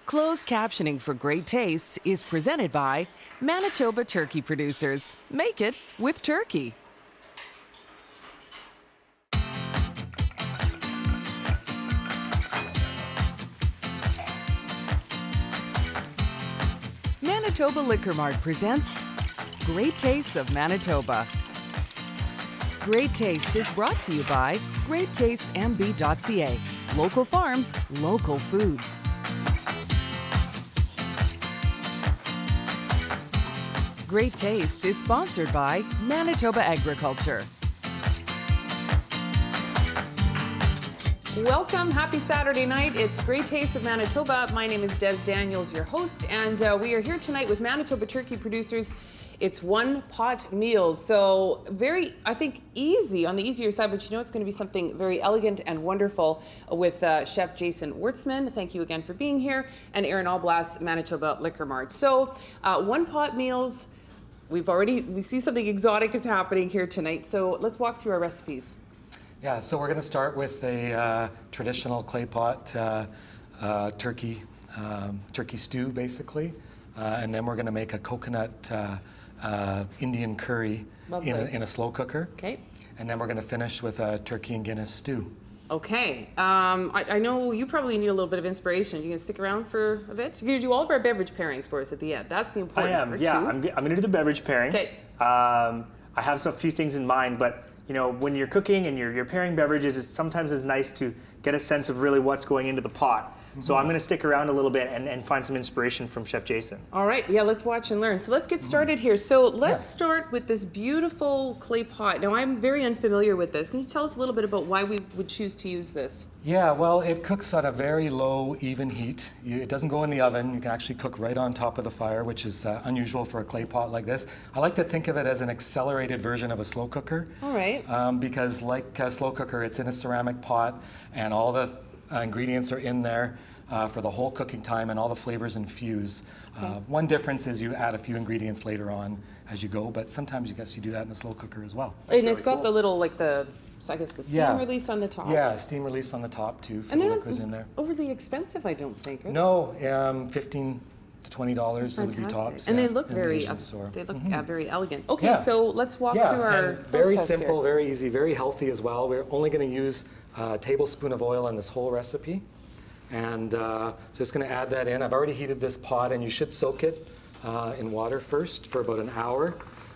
Closed captioning for great tastes is presented by Manitoba Turkey Producers. Make it with turkey. Manitoba Liquor Mart presents Great Tastes of Manitoba. Great Tastes is brought to you by GreatTastesMB.ca. Local farms, local foods. Great Taste is sponsored by Manitoba Agriculture. Welcome, happy Saturday night. It's Great Taste of Manitoba. My name is Des Daniels, your host, and we are here tonight with Manitoba Turkey Producers. It's one pot meals, so very, I think, easy, on the easier side, but you know it's going to be something very elegant and wonderful with Chef Jason Wertzman. Thank you again for being here, and Aaron Alblas, Manitoba Liquor Mart. So one pot meals, we see something exotic is happening here tonight, so let's walk through our recipes. Yeah, so we're going to start with a traditional clay pot turkey stew, basically, and then we're going to make a coconut Indian curry in a slow cooker. Okay. And then we're going to finish with a turkey and Guinness stew. Okay. I know you probably need a little bit of inspiration. You going to stick around for a bit? You're going to do all of our beverage pairings for us at the end. That's the important part. I am, yeah. I'm going to do the beverage pairings. Okay. I have a few things in mind, but you know, when you're cooking and you're pairing beverages, it sometimes is nice to get a sense of really what's going into the pot. Mm-hmm. So I'm going to stick around a little bit and find some inspiration from Chef Jason. All right, yeah, let's watch and learn. So let's get started here. So let's start with this beautiful clay pot. Now, I'm very unfamiliar with this. Can you tell us a little bit about why we would choose to use this? Yeah, well, it cooks at a very low, even heat. It doesn't go in the oven. You can actually cook right on top of the fire, which is unusual for a clay pot like this. I like to think of it as an accelerated version of a slow cooker. All right. Because like a slow cooker, it's in a ceramic pot, and all the ingredients are in there for the whole cooking time, and all the flavors infuse. Okay. One difference is you add a few ingredients later on as you go, but sometimes you do that in a slow cooker as well. And it's got the little, I guess the steam release on the top. Yeah, steam release on the top too for the liquids in there. Overly expensive, I don't think. No, $15 to $20 would be tops. And they look very elegant. Okay, so let's walk through our very simple, here. Very easy, very healthy as well. We're only going to use a tablespoon of oil in this whole recipe. And so just going to add that in. I've already heated this pot, and you should soak it in water first for about an hour.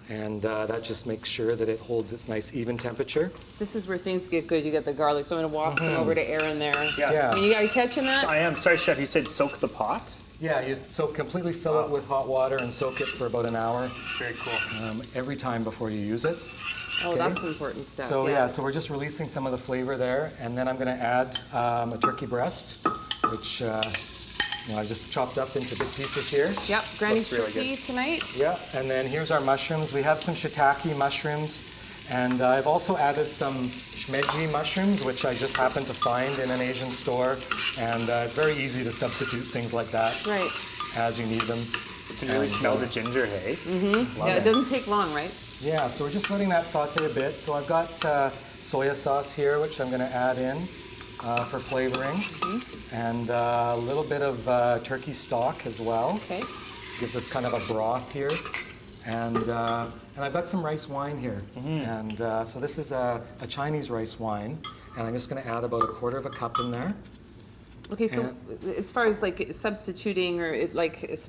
And that just makes sure that it holds its nice even temperature. This is where things get good. You get the garlic, so I'm going to walk some over to Aaron there. Yeah. Are you catching that? I am. Sorry, Chef, you said soak the pot? Yeah, you completely fill it with hot water and soak it for about an hour. Very cool. Every time before you use it. Oh, that's important stuff. So so we're just releasing some of the flavor there, and then I'm going to add a turkey breast, which I just chopped up into big pieces here. Yep, Granny's turkey tonight. Yeah, and then here's our mushrooms. We have some shiitake mushrooms, and I've also added some shimeji mushrooms, which I just happened to find in an Asian store, and it's very easy to substitute things like that as you need them. You can really smell the ginger, hey? Mm-hmm. Yeah, it doesn't take long, right? Yeah, so we're just letting that saute a bit. So I've got soya sauce here, which I'm going to add in for flavoring, and a little bit of turkey stock as well. Okay. Gives us kind of a broth here, and I've got some rice wine here, and so this is a Chinese rice wine, and I'm just going to add about 1/4 cup in there. Okay, so as far as substituting or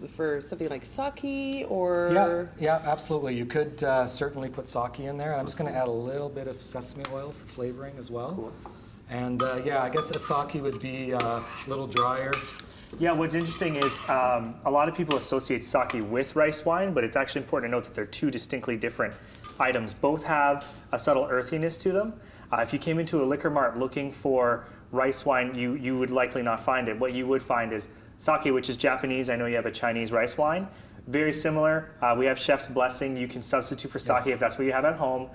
for something like sake or... Yeah, absolutely. You could certainly put sake in there. I'm just going to add a little bit of sesame oil for flavoring as well. Cool. And I guess a sake would be a little drier. Yeah, what's interesting is a lot of people associate sake with rice wine, but it's actually important to note that they're two distinctly different items. Both have a subtle earthiness to them. If you came into a liquor mart looking for rice wine, you would likely not find it. What you would find is sake, which is Japanese. I know you have a Chinese rice wine. Very similar. We have Chef's Blessing. You can substitute for sake if that's what you have at home.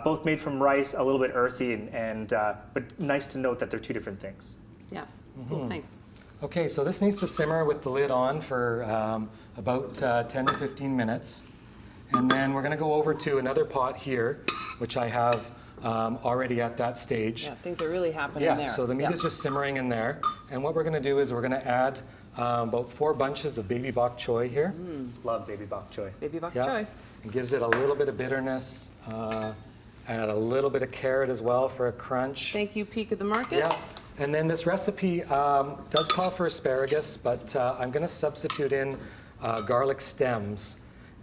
Both made from rice, a little bit earthy, but nice to note that they're two different things. Yeah, cool, thanks. Okay, so this needs to simmer with the lid on for about 10 to 15 minutes. And then we're going to go over to another pot here, which I have already at that stage. Yeah, things are really happening there. Yeah, so the meat is just simmering in there. And what we're going to do is we're going to add about 4 bunches of baby bok choy here. Love baby bok choy. Baby bok Yeah. choy. It gives it a little bit of bitterness. Add a little bit of carrot as well for a crunch. Thank you, Peak of the Market. Yeah. And then this recipe does call for asparagus, but I'm going to substitute in garlic stems.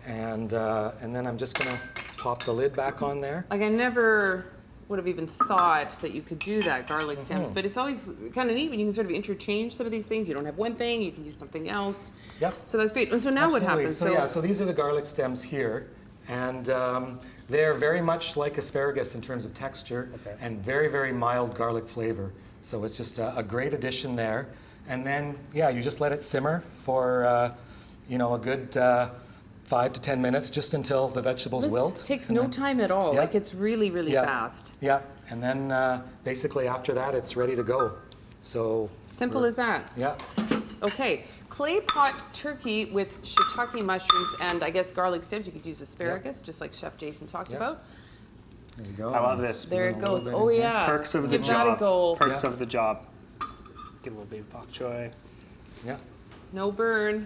And then I'm just going to pop the lid back on there. Like I never would have even thought that you could do that, garlic stems, but it's always kind of neat when you can sort of interchange some of these things. You don't have one thing, you can use something else. Yep. So that's great. And so now what Absolutely. happens? So yeah, so these are the garlic stems here. And they're very much like asparagus in terms of texture and very, very mild garlic flavor. So it's just a great addition there. And then, yeah, you just let it simmer for, a good 5 to 10 minutes, just until the vegetables wilt. It takes no time at all. Yeah. Like it's really, really Yeah. fast. Yeah, and then basically after that, it's ready to go. So Simple as that. yeah, Okay, clay pot turkey with shiitake mushrooms and I guess garlic stems. You could use asparagus, just like Chef Jason talked about. there you go. I love this. There it goes. Oh yeah. Perks of the Give that a job. go. Perks of the job. Get a little baby bok choy. Yeah. No burn.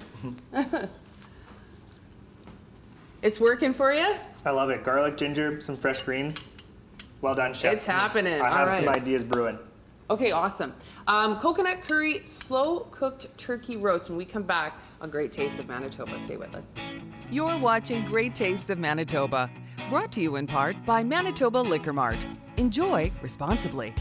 It's working for you? I love it. Garlic, ginger, some fresh greens. Well done, chef. It's happening. I have All some right. ideas brewing. Okay, awesome. Coconut curry, slow cooked turkey roast. When we come back on Great Taste of Manitoba, stay with us. You're watching Great Tastes of Manitoba, brought to you in part by Manitoba Liquor Mart. Enjoy responsibly.